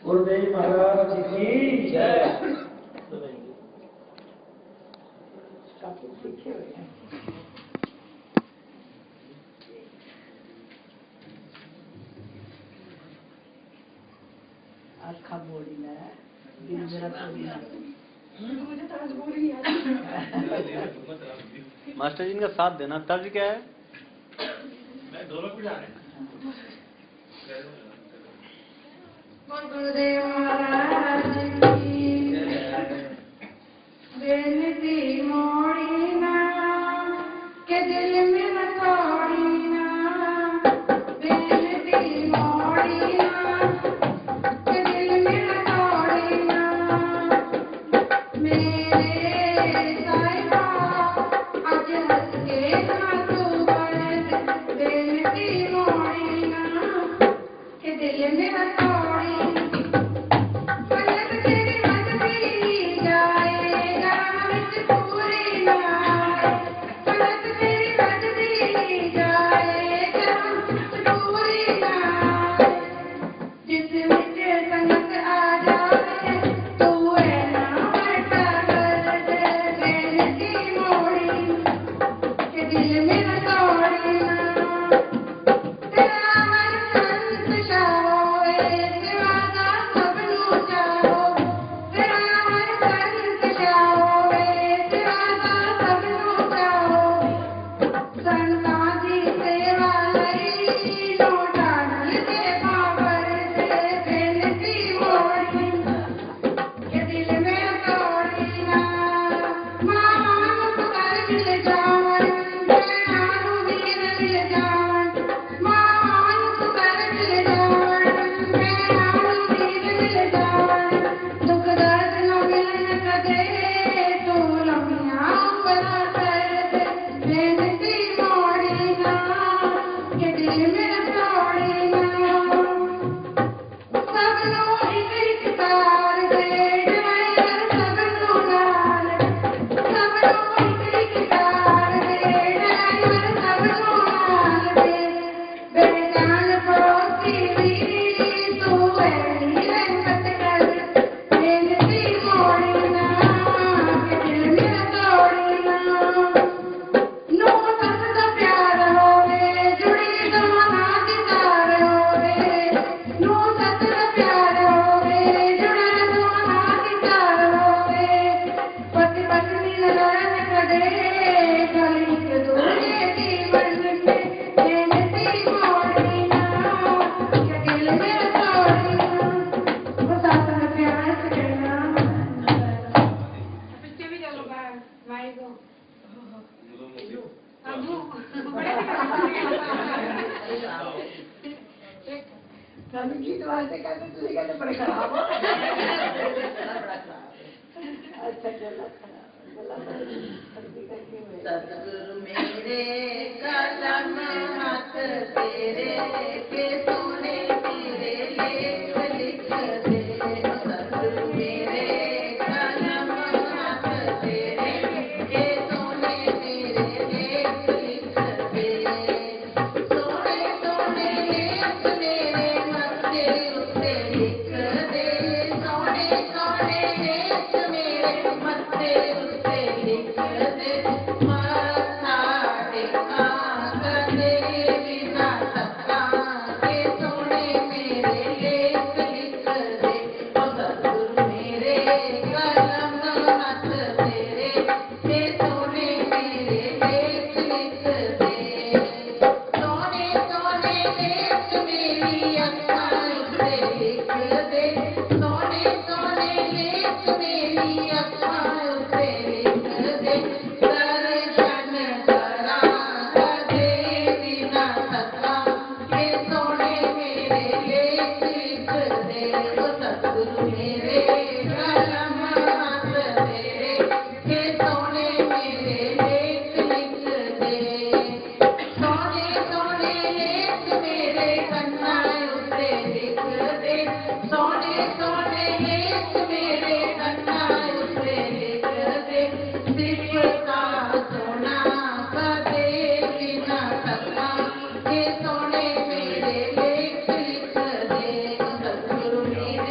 गुरुदेव महाराज की जय। काफी सीखे हुए हैं। आँखा बोलना है, दिल मेरा बोलना। मुझे तो आज बोली मास्टर जी इनका साथ देना। तर्ज क्या है? मैं दोनों को जाने। गुरुदेव महाराज की बेनती मोड़ी ना के दिल में न तोड़ी ना, बेनती मोड़ी ना के दिल में न तोड़ी ना, मेरे साहिबा आज हंस के ना तू बरस, बेनती मोड़ी ना के दिल में न तोड़ी। सतगुरु मेरे कलम हाथ तेरे के सोने तेरे लेख लिख दे, सतगुरु मेरे कलम हाथ तेरे के सोने तेरे लेख लिख दे, सोने सोने लेख मेरे मत्थे उत्ते लिख दे, सोने सोने लेख मेरे मत्थे उत्ते लिख दे, मत्था टेका कदे बिना सत्ता के सोने मेरे लेख लिख दे, ओ सतगुरु मेरे कलम हाथ तेरे के सोने मेरे लेख लिख दे, सोने सोने लेख मेरी अक्खां उत्ते लिख दे, सोने सोने लेख मेरी अक्खां उत्ते लिख दे, दर्शन करां कदे बिना सत्ता के सोने मेरे लेख लिख दे, ओ सतगुरु मेरे कलम हाथ तेरे के सोने मेरे लेख लिख दे, सोने सोने लेख मेरे कन्नां उत्ते लिख दे, सोने सोने लेख मेरे कन्नां उत्ते लिख दे, सिफता सोना कदे बिना सत्ता के सोने मेरे लेख लिख दे, सतगुरु मेरे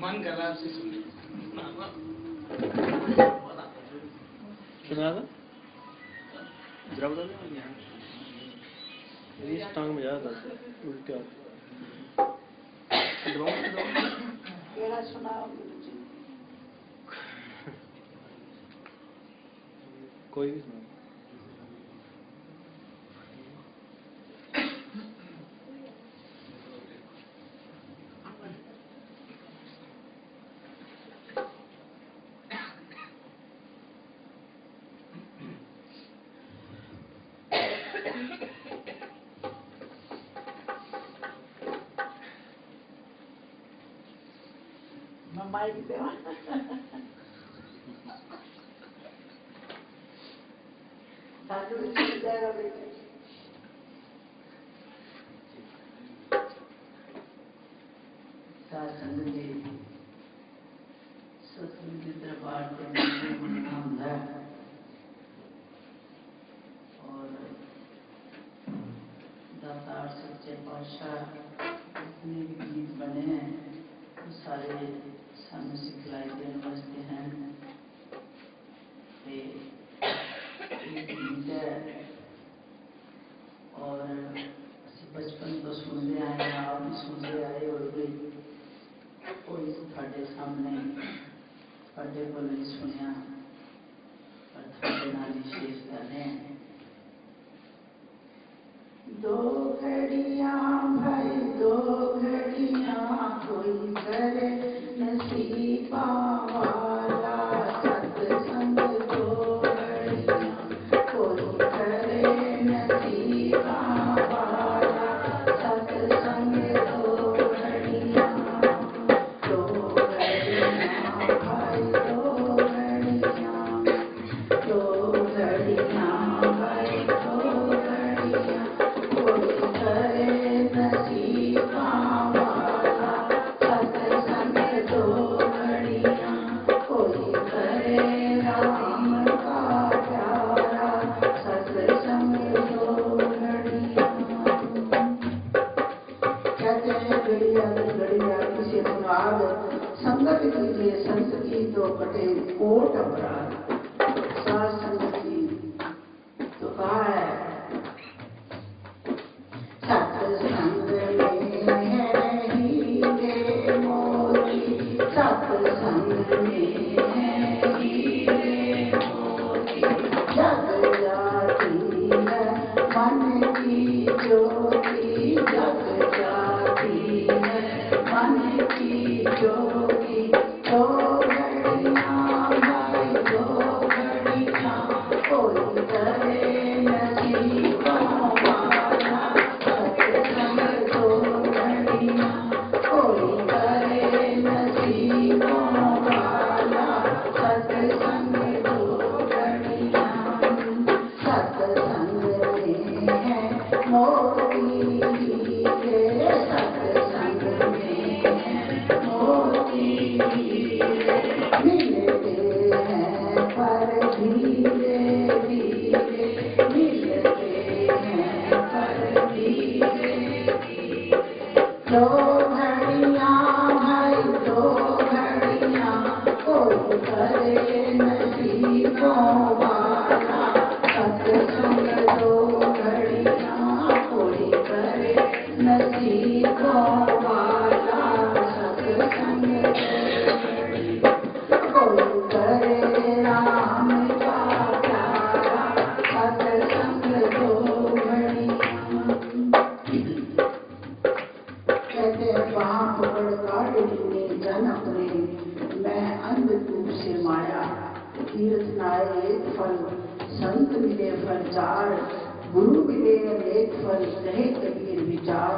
मन कर रहा है आपसे सुन सुना था जरा बता दो इस टांग में ज्यादा उल्टे केड़ा सुनाओ गुरुजी कोई भी सुना माइक पे साधु जी जाएगा बेटे साधु जी सतगुरु के दरबार के महीना होता है और दातार सच्चे पातशाह जितने भी गीत बने हैं वो सारे सानू सिखलाई देने वास्ते हैं गीत है और बचपन तो सुनते आए हैं आप भी सुनते आए और कोई थोड़े सामने थोड़े को नहीं सुनिया पर थोड़े नाल ही शेष कर रहे हैं दो घड़ियां भाई दो घड़ियां कोई करे नसीबा वाला सत्संग दो घड़ियां कोई करे नसीबा वाला सत्संग दो घड़ियां भाई दो घड़ियां भाई दो घड़ियां कोई करे नसीबा वाला सत्संग दो घड़ियां कोई करे राम का प्यारा सत्संग दो घड़ियां कहते हैं घड़ियां किसी अनुराग संगत कीजिए संत की तो कटे कोट अपराध साथ संगत की तो कहा है सत्संग में है हीरे मोती सत्संग में है हीरे मोती जग जाती है मन की ज्योति जग जाती है मन की ज्योति दो घड़ियां भाई दो घड़ियां कोई करे नसीबा वाला सत्संग दो घड़ियां कोई करे नसीबा वाला मिलते हैं पर धीरे धीरे, मिलते हैं पर धीरे धीरे। दो घड़ियां भाई दो घड़ियां, कोई करे नसीबों वाला सत्संग। दो घड़ियां कोई करे नसीबों वाला सत्संग। कोई करे राम का प्यारा सत्संग। दो घड़ियां कहते वहां पकड़ काट लिए जनक ने, मैं अंधकूप से माया। तीर्थ नाए एक फल, संत मिले फल चार, गुरु मिले अनेक फल, कहे कबीर विचार।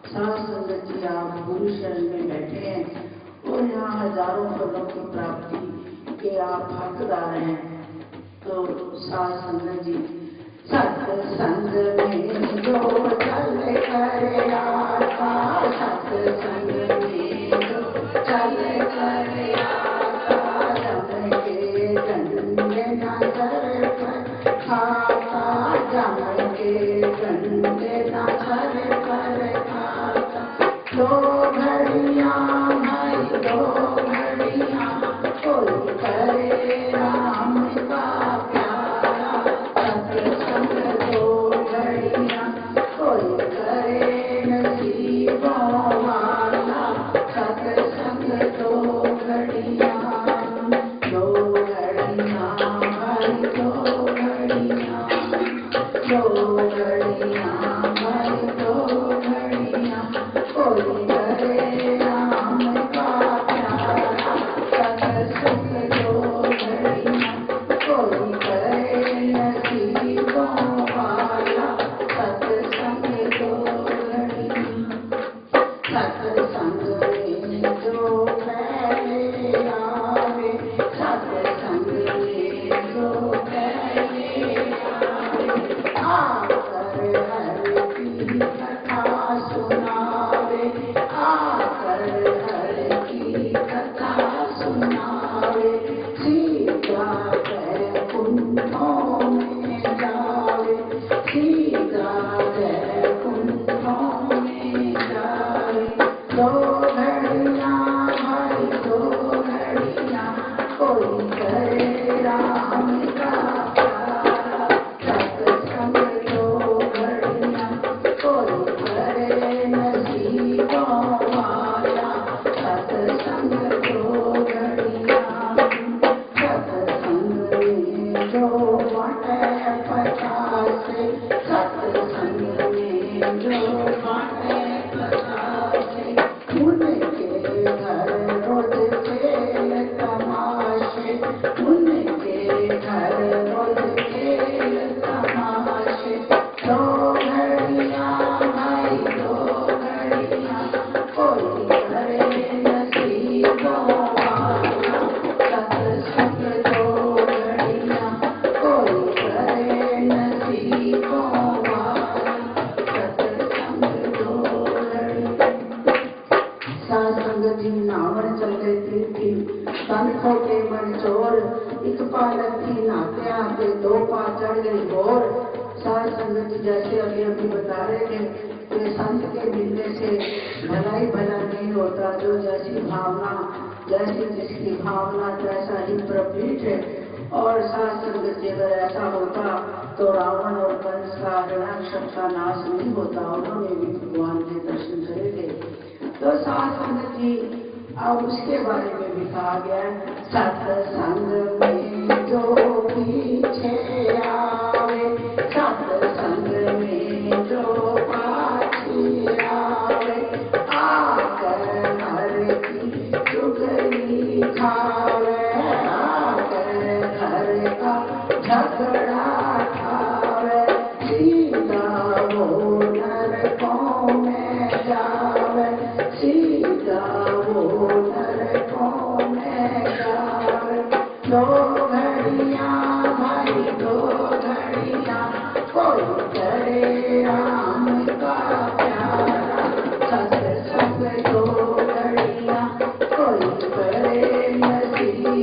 साध संगत जी आप गुरु शरण में बैठे हैं और यहाँ हजारों फलों की प्राप्ति के आप हकदार हैं। तो साध संगत जी सत्संग में जो चल कर आता, सत्संग में जो चल कर आता, जम के डंडे न सर पर खाता, जम के डंडे न सर पर खाता। दो घड़ियां भाई दो घड़ियां, कोई करे राम का प्यारा सत्संग। दो घड़ियां कोई करे नसीबों वाला सत्संग। दो घड़ियां भाई दो घड़ियां, दो घड़ियां भाई दो घड़ियां, कोई करे राम का प्यारा सत्संग। दो घड़ियां कोई करे नसीबों वाला सत्संग। दो घड़ियां सत्संग में जो पहले आवे, सत्संग में जो पहले आवे, आकर हर की कथा सुनावे, आकर हर की कथा सुनावे। सीधा वैकुंठों में जावे, सीधा वैकुंठों में जावे। दो घड़ियां भाई दो घड़ियां, कोई करे राम का प्यारा सत्संग। दो घड़ियां कोई करे नसीबों वाला सत्संग। दो घड़ियां सत्संग में जो बाटे पचासे, सत्संग में जो बाटे पचासे, उनके घर रोज खेल तमाशे, उनके घर रोज खेल तमाशे। दो घड़ियां भाई दो घड़ियां, कोई करे नसीबों वाला सत्संग। दो घड़ियां कोई करे नसीबों वाला सत्संग। दो घड़ियां साध संगत जी नावण चल गए थी, तन खोटे मन चोर, एक पालक थी नात्या के दो पा चढ़ गई गोर। साध संगत जी जैसे अभी अभी बता रहे थे कि संत के मिलने से भला ही भला नहीं होता, जो जैसी भावना जैसी जिसकी भावना वैसा ही प्रपीठ है। और साध संगत जी अगर ऐसा होता तो रावण और कंस का हरणाक्षर का नाश नहीं होता, उन्होंने भी भगवान के दर्शन करे थे। तो साध संगत जी अब उसके बारे में भी कहा गया है, सत्संग में जो पीछे आवे, सत्संग में जो पाछी आवे, आकर हर की चुगली खावे, आकर हर का झगड़ा खावे। सीधा वो नरकों में जावे, सीधा वो नरकों में जावे। दो घड़ियां भाई दो घड़ियां, कोई करे राम का प्यारा सत्संग। दो घड़ियां कोई करे नसीब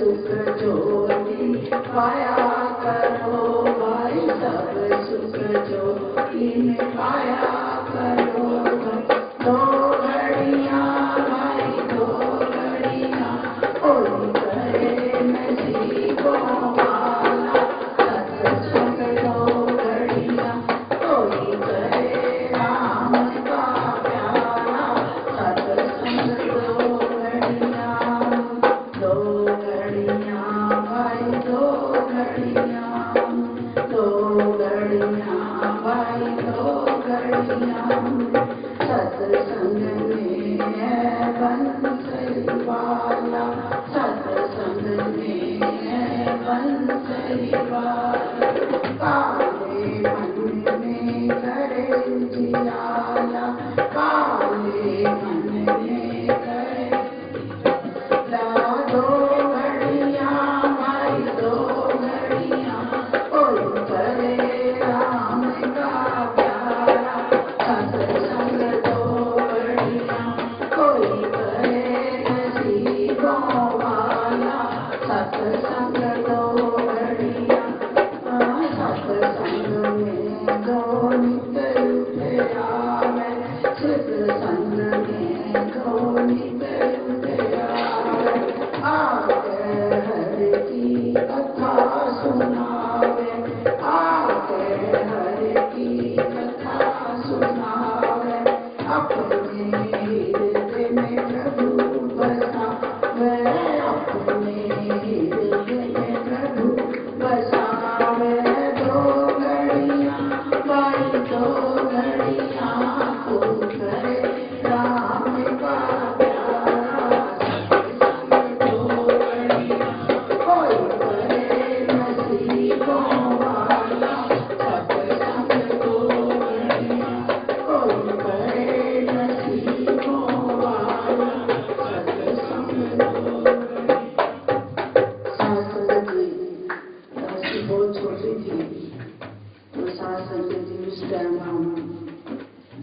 सुख ज्योति पाया करो भाई, सब सुख ज्योति में पाया करो। दो घड़ियां भाई दो घड़ियां, कोई करे नसीबों वाला, सत्संग दो घड़ियां, कोई करे राम का प्यारा, सत्संग दो घड़ियां, दो घड़ियां भाई दो घड़ियां, दो घड़ियां भाई दो घड़ियां, सत्संग में है बंसरी वाला, सत्संग में है बंसरी वाला, काले मन में करे उजियाला, काले मन में करे दो घड़ियां भाई दो घड़ियां, कोई करे राम का प्यारा, सत्संग दो घड़ियां, कोई करे नसीबों वाला, सत्संग दो घड़ियां, सत्संग में दो नित उठे आवे, सत्संग में दो नित उठे आवे, आके हर की कथा सुनावे, आके हर की कथा सुनावे, अपने हृदय में प्रभु बसावे, अपने हृदय में प्रभु बसावे, दो घड़ियां भाई दो घड़ियां, कोई करे राम का प्यारा, सत्संग दो घड़ियां, कोई करे नसीबों वाला, सत्संग दो घड़ियां, कोई करे नसीबों वाला, सत्संग दो घड़ियां। सास जी बहुत छोटी थी, तो सास जी उस टाइम हम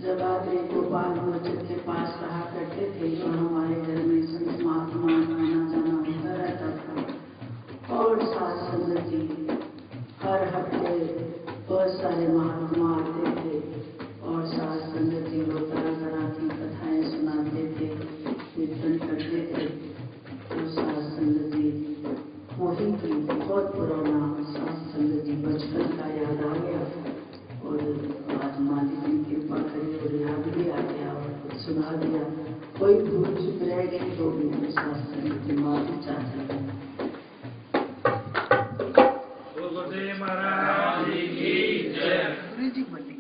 जब आते गोपाल बच्चे के पास रहा करते थे, तो हमारे घर में संत महात्मा आना जाना होता रहता था, और सास संगत जी हर हफ्ते बहुत सारे महात्मा आते थे, और सास संगत जी को तरह तरह की कथाएं सुनाते थे, कीर्तन करते थे। तो सास संगत जी वही की बहुत पुराना सास संगत जी बचपन का याद आ गया, और आज मालिक ने कृपा करी और याद भी आ गया और कुछ सुना दिया। कोई भूल चुक रह गई तो भी हम सास संगत जी माफी चाहते हैं। महाराज की जय।